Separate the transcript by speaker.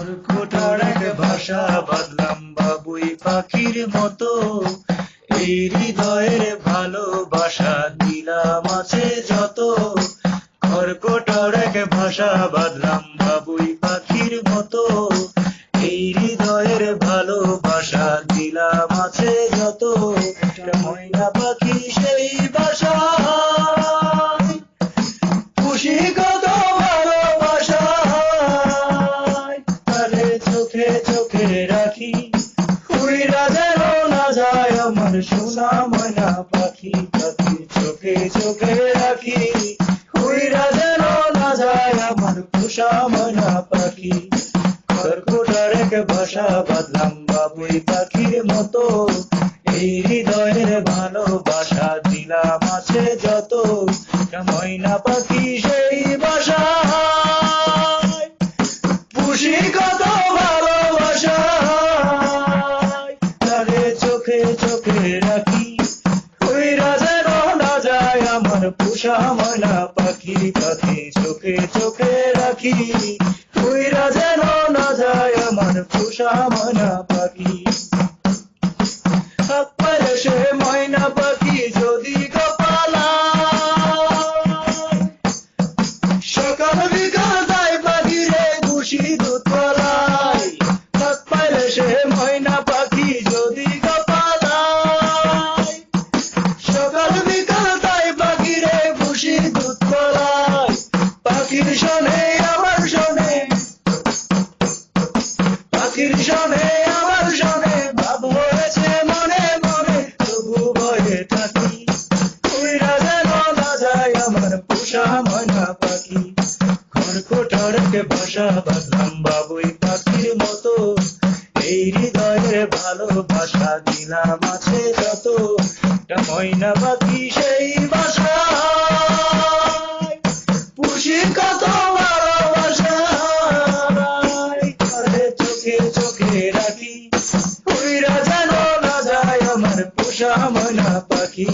Speaker 1: খড়কুটার এক ভাষা বাঁধলাম বাবুই পাখির মতো, এই হৃদয়ের ভালোবাসা দিলাম আছে যত। খড়কুটার এক ভাষা বাঁধলাম বাবুই পাখির মতো, এই হৃদয়ের ভালোবাসা দিলাম আছে যত। ময়না পাখি সেই বাসা খুশি কত ভালোবাসায়, তারে চোখে চোখে রাখি উইরা যেন না যায় আমার সোনা ময়না পাখি। পাখি চোখে চোখে রাখি উইরা যেন না যায় আমার পোষা ময়না পাখি। খড়কুটার এক ভাষা বাঁধলাম বাবুই পাখির মতো, এই হৃদয়ের ভালোবাসা দিলাম আছে যত। ময়না পাখি সেই বাসা খুশি কত ভালোবাসায়, তারে চোখে চোখে রাখি উইরা যেন না যায় আমার পোষা ময়না পাখি। পাখি চোখে চোখে রাখি উইরা যেন না যায় আমার পোষা ময়না পাখি। সে ময়না পাখি যদি সকাল বিকাল তাই পাখি রে খুশি দুধ পালায়। হাত পাইলে সে ময়না পাখি যদি গোপালায়, সকাল বিকাল তাই পাখি রে খুশি দুধ পালায়। পাখির শোনে আমার শোনে, পাখির শোনে আমার শোনে, ভাব হয়েছে মনে মনে তবু ভয়ে থাকি উইরা যেন না যায় আমার পোষা ময়না পাখি। খড়কুটার এক ভাষা বাঁধলাম বাবুই পাখির মতো, এই হৃদয়ের ভালোবাসা দিলাম আছে যত। ময়না পাখি সেই বাসা খুশি কত ভালোবাসায়, তারে চোখে চোখে রাখি উইরা যেন না যায় আমার পোষা ময়না পাখি।